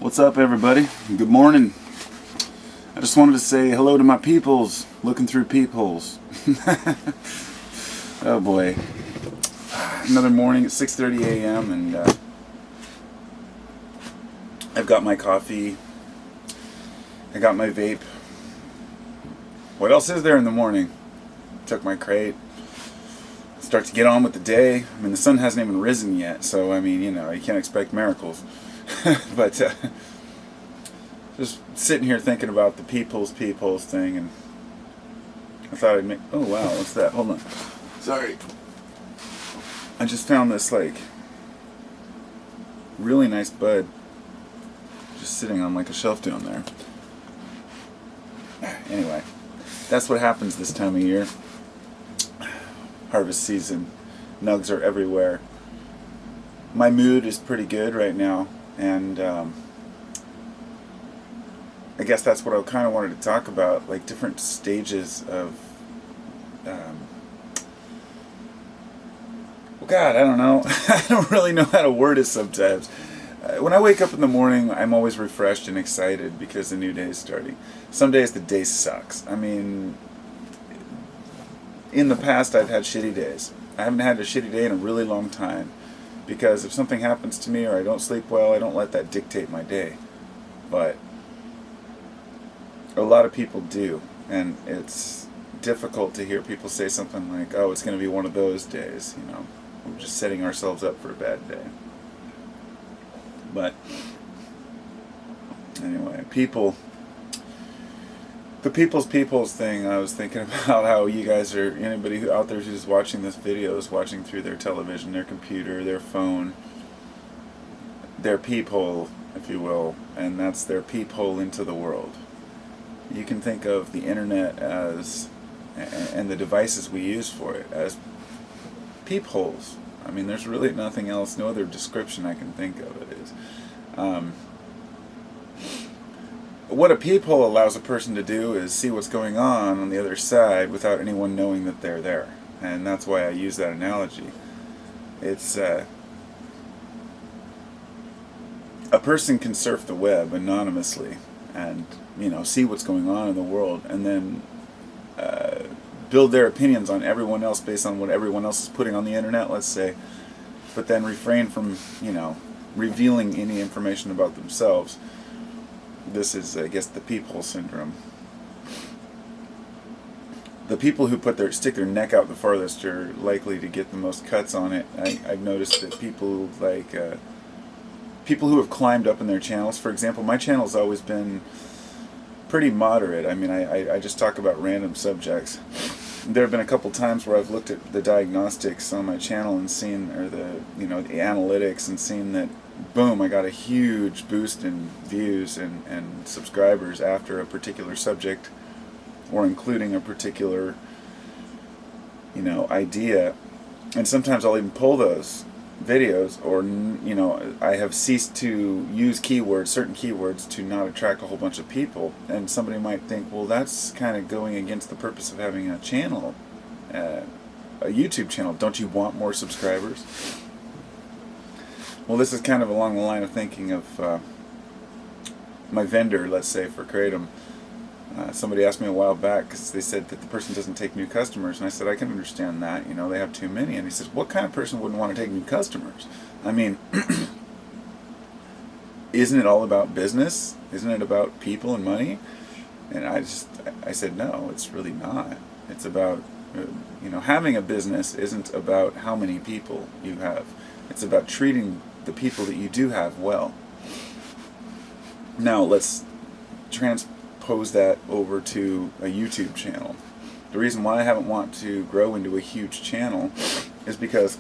What's up, everybody? Good morning. I just wanted to say hello to my peoples looking through peepholes. Oh boy. Another morning at 6:30 a.m. and I've got my coffee. I got my vape. What else is there in the morning? Took my crate. Start to get on with the day. I mean, the sun hasn't even risen yet, so I mean, you know, you can't expect miracles. But just sitting here thinking about the Peep-Holes thing, and I thought I'd make... Oh wow, what's that? Hold on. Sorry. I just found this, like, really nice bud just sitting on, like, a shelf down there. Anyway, that's what happens this time of year. Harvest season. Nugs are everywhere. My mood is pretty good right now, and I guess that's what I kind of wanted to talk about, like different stages of well, God, I don't know. I don't really know how to word it sometimes. When I wake up in the morning, I'm always refreshed and excited because the new day is starting. Some days the day sucks. I mean, in the past I've had shitty days. I haven't had a shitty day in a really long time, because if something happens to me or I don't sleep well, I don't let that dictate my day. But a lot of people do, and it's difficult to hear people say something like, oh, it's going to be one of those days, you know. We're just setting ourselves up for a bad day. But anyway, the Peep-Holes thing, I was thinking about how you guys are, anybody who out there who's watching this video is watching through their television, their computer, their phone, their peephole, if you will, and that's their peephole into the world. You can think of the internet as, and the devices we use for it, as peepholes. I mean, there's really nothing else, no other description I can think of it is. What a peephole allows a person to do is see what's going on the other side without anyone knowing that they're there. And that's why I use that analogy. It's a person can surf the web anonymously and, you know, see what's going on in the world, and then build their opinions on everyone else based on what everyone else is putting on the internet, let's say, but then refrain from, you know, revealing any information about themselves. This is, I guess, the peephole syndrome. The people who stick their neck out the farthest are likely to get the most cuts on it. I've noticed that people who have climbed up in their channels, for example, my channel's always been pretty moderate. I mean, I just talk about random subjects. There have been a couple times where I've looked at the diagnostics on my channel and seen, or the analytics, and seen that, boom, I got a huge boost in views and subscribers after a particular subject, or including a particular, you know, idea. And sometimes I'll even pull those videos, or, you know, I have ceased to use certain keywords, to not attract a whole bunch of people. And somebody might think, well, that's kind of going against the purpose of having a channel, a YouTube channel. Don't you want more subscribers? Well, this is kind of along the line of thinking of my vendor, let's say, for kratom. Somebody asked me a while back, because they said that the person doesn't take new customers, and I said, I can understand that, you know, they have too many. And he says, what kind of person wouldn't want to take new customers? I mean, isn't it all about business? Isn't it about people and money? And I said, no, it's really not. It's about, you know, having a business isn't about how many people you have. It's about treating the people that you do have well. Now, let's transpose that over to a YouTube channel. The reason why I haven't want to grow into a huge channel is because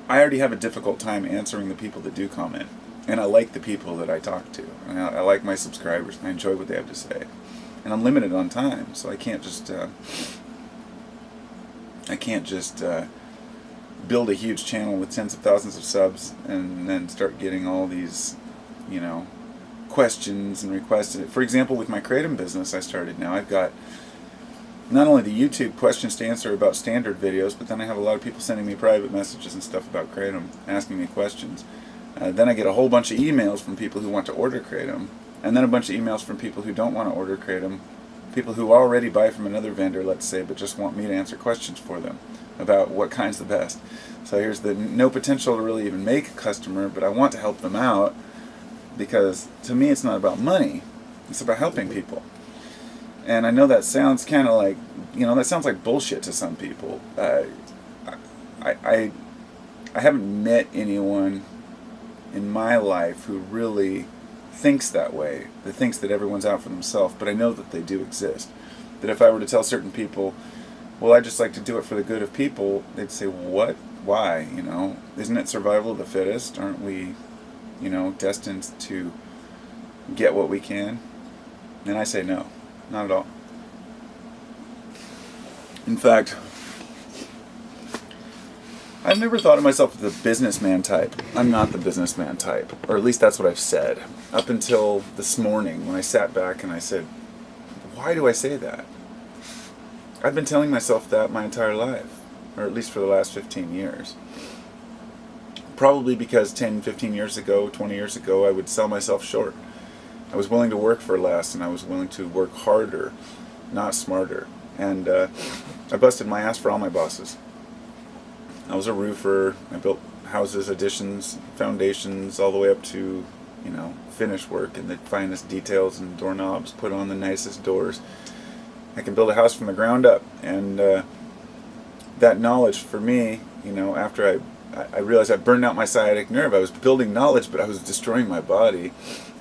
I already have a difficult time answering the people that do comment. And I like the people that I talk to. And I like my subscribers, and I enjoy what they have to say. And I'm limited on time, so I can't just build a huge channel with tens of thousands of subs and then start getting all these, you know, questions and requests. For example, with my kratom business I started now, I've got not only the YouTube questions to answer about standard videos, but then I have a lot of people sending me private messages and stuff about kratom, asking me questions. Then I get a whole bunch of emails from people who want to order kratom, and then a bunch of emails from people who don't want to order kratom, people who already buy from another vendor, let's say, but just want me to answer questions for them about what kind's the best. So here's the no potential to really even make a customer, but I want to help them out, because to me it's not about money, it's about helping people. And I know that sounds kind of like, that sounds like bullshit to some people. I haven't met anyone in my life who really thinks that way, that thinks that everyone's out for themselves, but I know that they do exist. That if I were to tell certain people, well, I just like to do it for the good of people, they'd say, what? Why? Isn't it survival of the fittest? Aren't we, destined to get what we can? And I say no, not at all. In fact, I've never thought of myself as the businessman type. I'm not the businessman type, or at least that's what I've said. Up until this morning when I sat back and I said, why do I say that? I've been telling myself that my entire life, or at least for the last 15 years. Probably because 10, 15 years ago, 20 years ago, I would sell myself short. I was willing to work for less, and I was willing to work harder, not smarter. And I busted my ass for all my bosses. I was a roofer. I built houses, additions, foundations, all the way up to, finish work and the finest details and doorknobs, put on the nicest doors. I can build a house from the ground up. And that knowledge for me, after I realized I burned out my sciatic nerve, I was building knowledge, but I was destroying my body.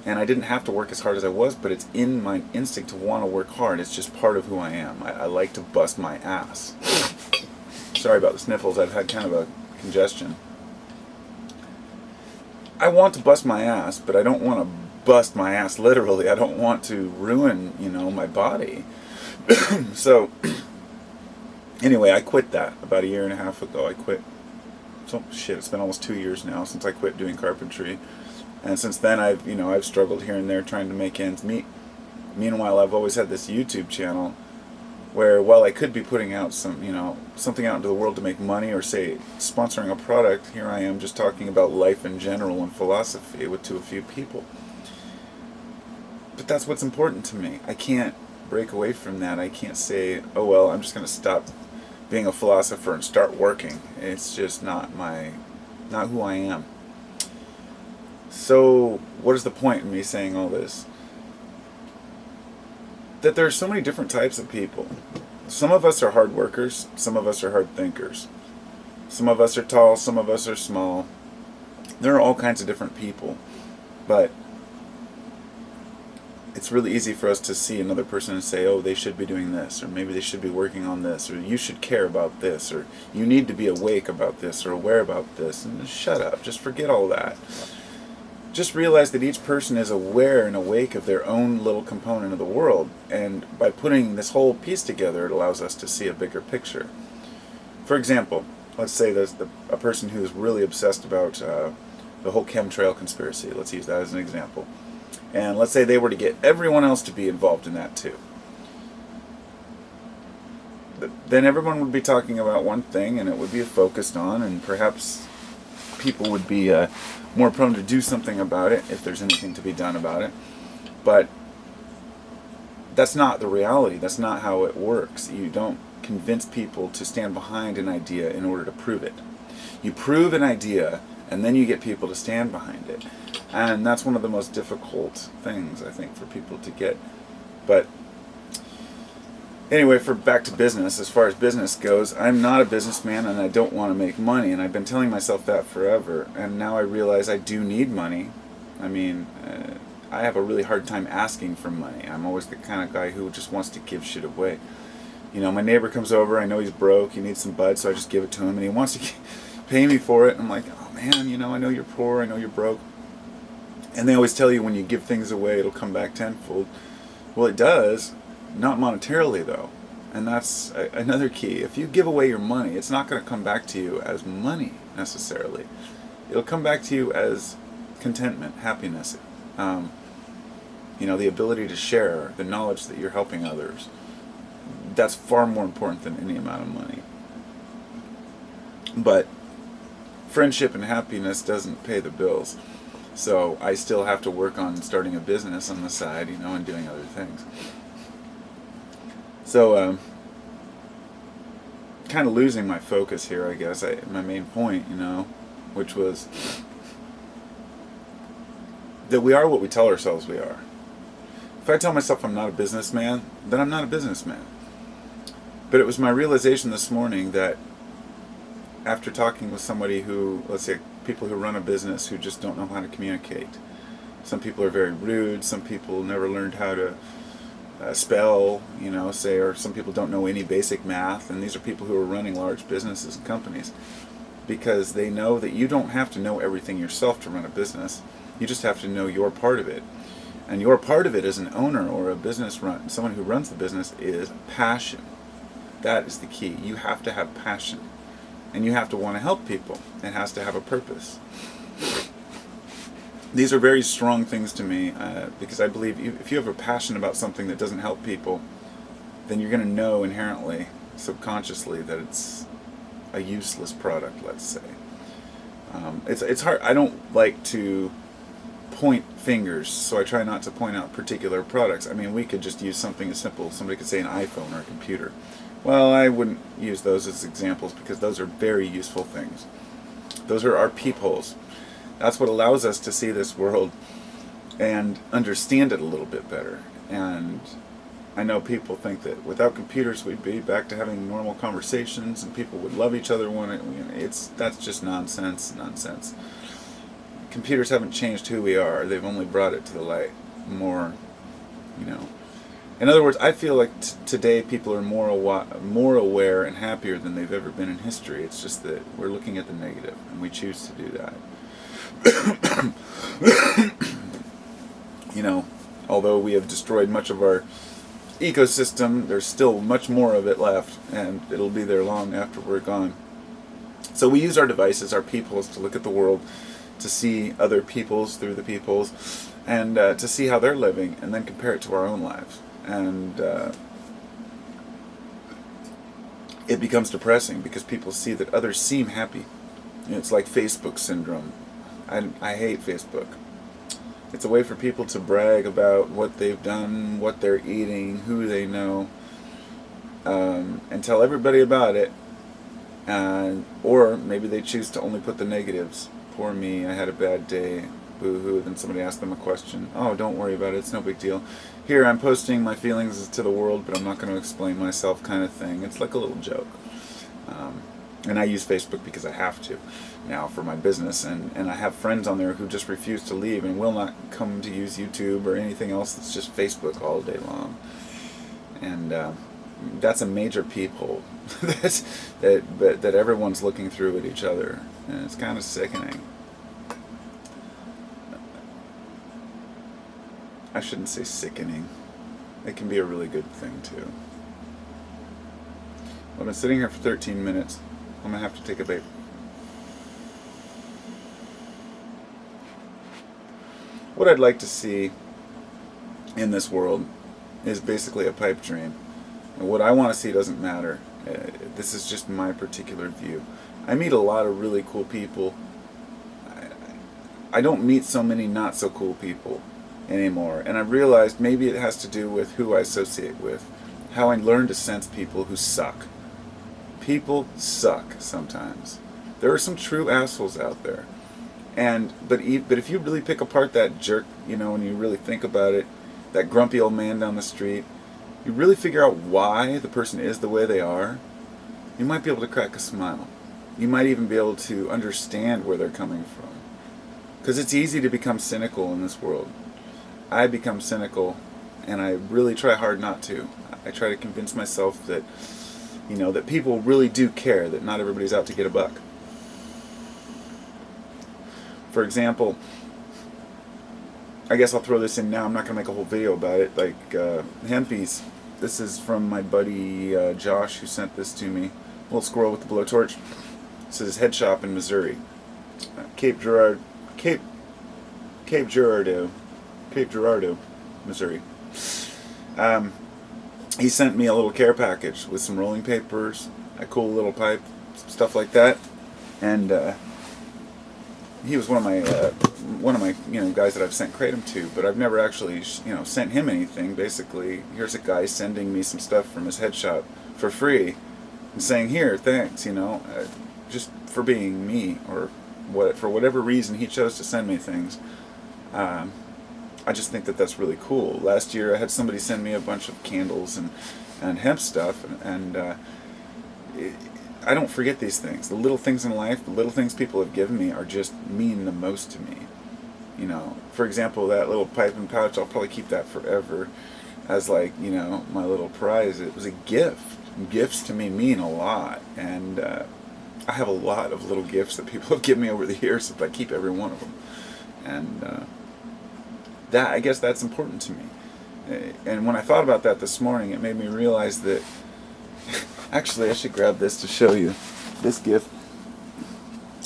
And I didn't have to work as hard as I was, but it's in my instinct to want to work hard. It's just part of who I am. I like to bust my ass. Sorry about the sniffles. I've had kind of a congestion. I want to bust my ass, but I don't want to bust my ass literally. I don't want to ruin, my body. So, anyway, I quit that about a year and a half ago. I quit. So, it's been almost 2 years now since I quit doing carpentry. And since then, I've struggled here and there trying to make ends meet. Meanwhile, I've always had this YouTube channel where, while I could be putting out something out into the world to make money, or say sponsoring a product, here I am just talking about life in general and philosophy to a few people. But that's what's important to me. I can't break away from that. I can't say, oh well, I'm just going to stop being a philosopher and start working. It's just not who I am. So, what is the point in me saying all this? That there are so many different types of people. Some of us are hard workers, some of us are hard thinkers. Some of us are tall, some of us are small. There are all kinds of different people. But it's really easy for us to see another person and say, oh, they should be doing this, or maybe they should be working on this, or you should care about this, or you need to be awake about this, or aware about this. And just shut up, just forget all that. Just realize that each person is aware and awake of their own little component of the world, and by putting this whole piece together, it allows us to see a bigger picture. For example, let's say there's a person who is really obsessed about the whole chemtrail conspiracy. Let's use that as an example. And let's say they were to get everyone else to be involved in that too. Then everyone would be talking about one thing, and it would be focused on, and perhaps people would be more prone to do something about it if there's anything to be done about it. But that's not the reality. That's not how it works. You don't convince people to stand behind an idea in order to prove it. You prove an idea, and then you get people to stand behind it. And that's one of the most difficult things, I think, for people to get. But anyway, back to business, as far as business goes, I'm not a businessman and I don't want to make money, and I've been telling myself that forever, and now I realize I do need money. I mean, I have a really hard time asking for money. I'm always the kind of guy who just wants to give shit away. My neighbor comes over, I know he's broke, he needs some bud, so I just give it to him, and he wants to pay me for it, and I'm like, oh man, I know you're poor, I know you're broke. And they always tell you when you give things away, it'll come back tenfold. Well, it does. Not monetarily, though. And that's another key. If you give away your money, it's not going to come back to you as money, necessarily. It'll come back to you as contentment, happiness. The ability to share, the knowledge that you're helping others. That's far more important than any amount of money. But friendship and happiness doesn't pay the bills. So I still have to work on starting a business on the side, and doing other things. So, kind of losing my focus here, I guess. My main point, which was that we are what we tell ourselves we are. If I tell myself I'm not a businessman, then I'm not a businessman. But it was my realization this morning that after talking with somebody who, let's say, people who run a business who just don't know how to communicate. Some people are very rude, some people never learned how to spell, or some people don't know any basic math, and these are people who are running large businesses and companies because they know that you don't have to know everything yourself to run a business. You just have to know your part of it. And your part of it as an owner or a someone who runs the business is passion. That is the key. You have to have passion. And you have to want to help people. It has to have a purpose. These are very strong things to me because I believe if you have a passion about something that doesn't help people, then you're going to know inherently, subconsciously, that it's a useless product, let's say. It's hard. I don't like to point fingers, so I try not to point out particular products. I mean, we could just use something as simple. Somebody could say an iPhone or a computer. Well, I wouldn't use those as examples because those are very useful things. Those are our peep-holes. That's what allows us to see this world and understand it a little bit better. And I know people think that without computers we'd be back to having normal conversations and people would love each other that's just nonsense. Computers haven't changed who we are. They've only brought it to the light more, In other words, I feel like today people are more aware and happier than they've ever been in history. It's just that we're looking at the negative, and we choose to do that. Although we have destroyed much of our ecosystem, there's still much more of it left, and it'll be there long after we're gone. So we use our devices, our peep-holes, to look at the world, to see other peoples through the peep-holes, and to see how they're living, and then compare it to our own lives. And it becomes depressing because people see that others seem happy. It's like Facebook syndrome. I hate Facebook. It's a way for people to brag about what they've done, what they're eating, who they know, and tell everybody about it. Or maybe they choose to only put the negatives. Poor me, I had a bad day. Boo-hoo. Then somebody asks them a question. Oh, don't worry about it. It's no big deal. Here, I'm posting my feelings to the world, but I'm not going to explain myself, kind of thing. It's like a little joke. And I use Facebook because I have to now for my business. And I have friends on there who just refuse to leave and will not come to use YouTube or anything else. It's just Facebook all day long. And that's a major peephole that everyone's looking through at each other. And it's kind of sickening. I shouldn't say sickening. It can be a really good thing too. I've been sitting here for 13 minutes. I'm going to have to take a break. What I'd like to see in this world is basically a pipe dream. And what I want to see doesn't matter. This is just my particular view. I meet a lot of really cool people. I don't meet so many not so cool people anymore. And I've realized maybe it has to do with who I associate with. How I learn to sense people who suck. People suck sometimes. There are some true assholes out there. But if you really pick apart that jerk, when you really think about it, that grumpy old man down the street, you really figure out why the person is the way they are, you might be able to crack a smile. You might even be able to understand where they're coming from. Because it's easy to become cynical in this world. I become cynical, and I really try hard not to. I try to convince myself that, that people really do care, that not everybody's out to get a buck. For example, I guess I'll throw this in now. I'm not going to make a whole video about it. Like, hempies. This is from my buddy Josh, who sent this to me. Little squirrel with the blowtorch. This is his head shop in Missouri. Cape Girardeau, Missouri. He sent me a little care package with some rolling papers, a cool little pipe, stuff like that. And he was one of my guys that I've sent kratom to, but I've never actually sent him anything. Basically, here's a guy sending me some stuff from his head shop for free, and saying, "Here, thanks," just for being me, or for whatever reason he chose to send me things. I just think that that's really cool. Last year I had somebody send me a bunch of candles and hemp stuff, and I don't forget these things. The little things in life, the little things people have given me are just mean the most to me. For example, that little pipe and pouch, I'll probably keep that forever as my little prize. It was a gift. Gifts to me mean a lot, and I have a lot of little gifts that people have given me over the years, if I keep every one of them. And I guess that's important to me. And when I thought about that this morning, it made me realize that actually I should grab this to show you this gift.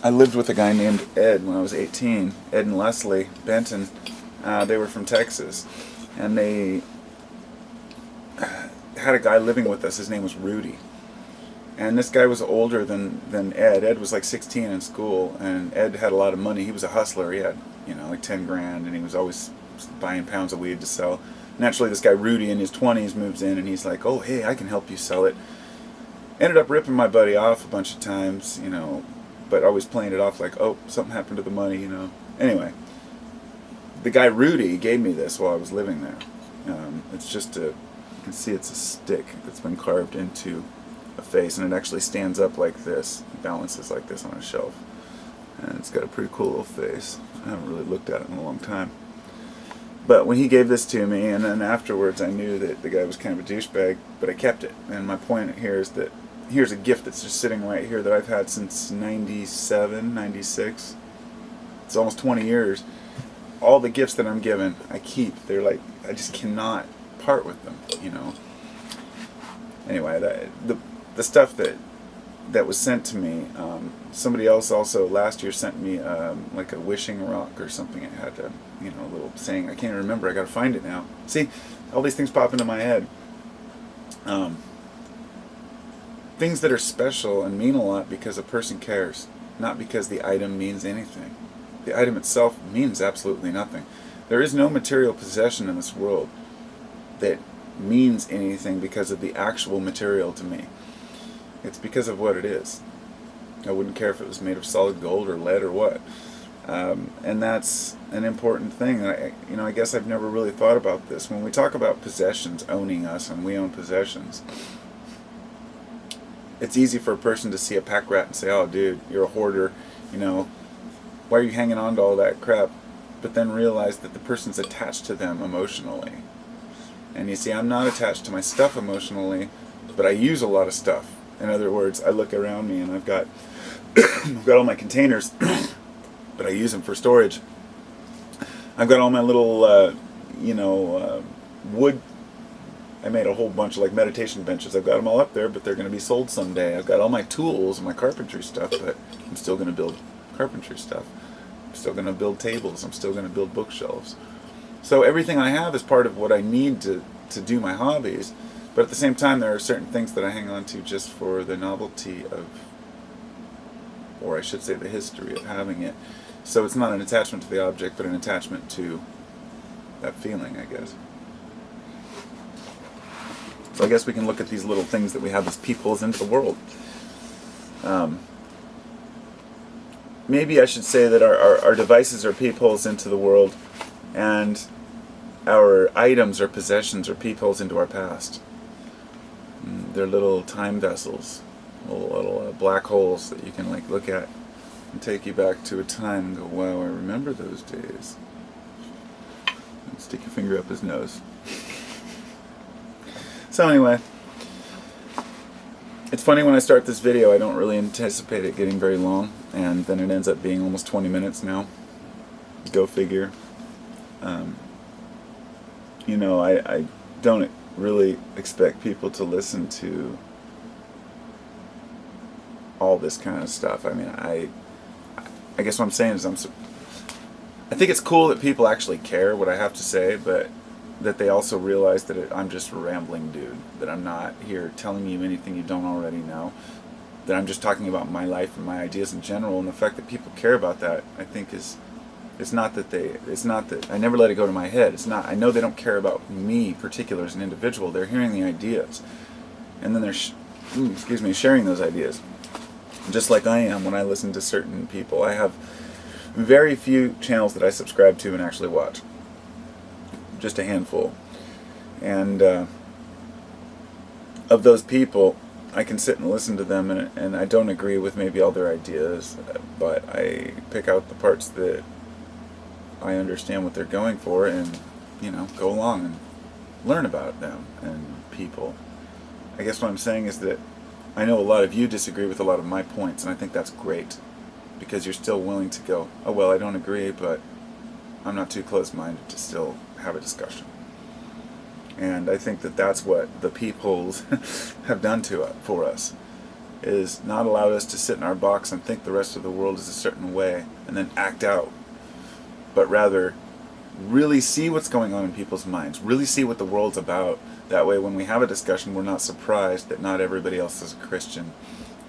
I lived with a guy named Ed when I was 18. Ed and Leslie Benton. They were from Texas, and they had a guy living with us. His name was Rudy. And this guy was older than Ed. Ed was like 16 in school, and Ed had a lot of money. He was a hustler. He had, like 10 grand, and he was always buying pounds of weed to sell. Naturally, this guy Rudy in his 20s moves in, and he's like, "Oh, hey, I can help you sell it." Ended up ripping my buddy off a bunch of times, but always playing it off like, "Oh, something happened to the money," Anyway, the guy Rudy gave me this while I was living there. It's just you can see it's a stick that's been carved into a face, and it actually stands up like this, balances like this on a shelf, and it's got a pretty cool little face. I haven't really looked at it in a long time. But when he gave this to me, and then afterwards I knew that the guy was kind of a douchebag, but I kept it. And my point here is that here's a gift that's just sitting right here that I've had since 97, 96. It's almost 20 years. All the gifts that I'm given, I keep. They're like, I just cannot part with them, Anyway, the stuff that was sent to me, somebody else also last year sent me like a wishing rock or something. It had a little saying. I can't even remember. I got to find it now. See, all these things pop into my head. Things that are special and mean a lot because a person cares, not because the item means anything. The item itself means absolutely nothing. There is no material possession in this world that means anything because of the actual material to me. It's because of what it is. I wouldn't care if it was made of solid gold or lead or what. And that's an important thing. I guess I've never really thought about this. When we talk about possessions owning us, and we own possessions, it's easy for a person to see a pack rat and say, "Oh, dude, you're a hoarder. Why are you hanging on to all that crap?" But then realize that the person's attached to them emotionally. And you see, I'm not attached to my stuff emotionally, but I use a lot of stuff. In other words, I look around me and I've got I've got all my containers, but I use them for storage. I've got all my little, wood. I made a whole bunch of like meditation benches. I've got them all up there, but they're going to be sold someday. I've got all my tools and my carpentry stuff, but I'm still going to build carpentry stuff. I'm still going to build tables. I'm still going to build bookshelves. So everything I have is part of what I need to do my hobbies. But at the same time, there are certain things that I hang on to just for the novelty of, or I should say the history of having it. So it's not an attachment to the object, but an attachment to that feeling, I guess. So I guess we can look at these little things that we have as peepholes into the world. Maybe I should say that our devices are peepholes into the world, and our items or possessions are peepholes into our past. They're little time vessels, little black holes that you can look at and take you back to a time and go, "Wow, I remember those days." And stick your finger up his nose. So anyway, it's funny when I start this video, I don't really anticipate it getting very long, and then it ends up being almost 20 minutes now. Go figure. I don't really expect people to listen to all this kind of stuff. I mean, I guess what I'm saying is I think it's cool that people actually care what I have to say, but that they also realize that I'm just a rambling dude, that I'm not here telling you anything you don't already know. that I'm just talking about my life and my ideas in general, and the fact that people care about that, I think is, it's not that I never let it go to my head. It's not, I know they don't care about me particular as an individual. They're hearing the ideas, and then they're sharing those ideas, just like I am when I listen to certain people. I have very few channels that I subscribe to and actually watch, just a handful, and of those people, I can sit and listen to them, and I don't agree with maybe all their ideas, but I pick out the parts that I understand what they're going for, and go along and learn about them and people. I guess what I'm saying is that I know a lot of you disagree with a lot of my points, and I think that's great, because you're still willing to go, oh well, I don't agree, but I'm not too close-minded to still have a discussion. And I think that that's what the Peep-Holes have done for us, is not allowed us to sit in our box and think the rest of the world is a certain way and then act out, but rather really see what's going on in people's minds, really see what the world's about. That way when we have a discussion, we're not surprised that not everybody else is a Christian,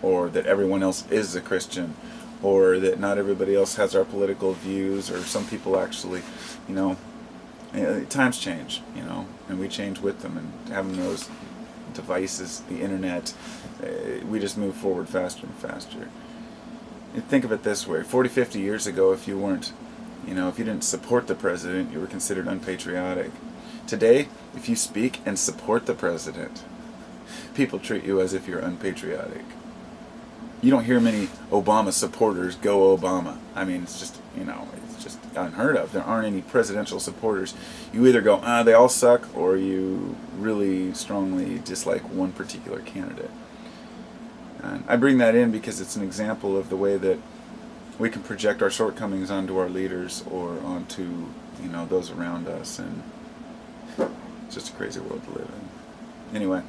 or that everyone else is a Christian, or that not everybody else has our political views, or some people actually, times change, and we change with them, and having those devices, the internet, we just move forward faster and faster. And think of it this way, 40, 50 years ago, if you weren't, if you didn't support the president, you were considered unpatriotic. Today, if you speak and support the president, people treat you as if you're unpatriotic. You don't hear many Obama supporters go Obama. I mean, it's just unheard of. There aren't any presidential supporters. You either go, they all suck, or you really strongly dislike one particular candidate. And I bring that in because it's an example of the way that we can project our shortcomings onto our leaders or onto, those around us, and it's just a crazy world to live in. Anyway.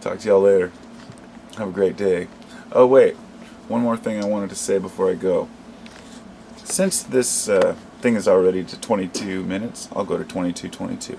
Talk to y'all later. Have a great day. Oh wait, one more thing I wanted to say before I go. Since this thing is already to 22 minutes, I'll go to 22:22.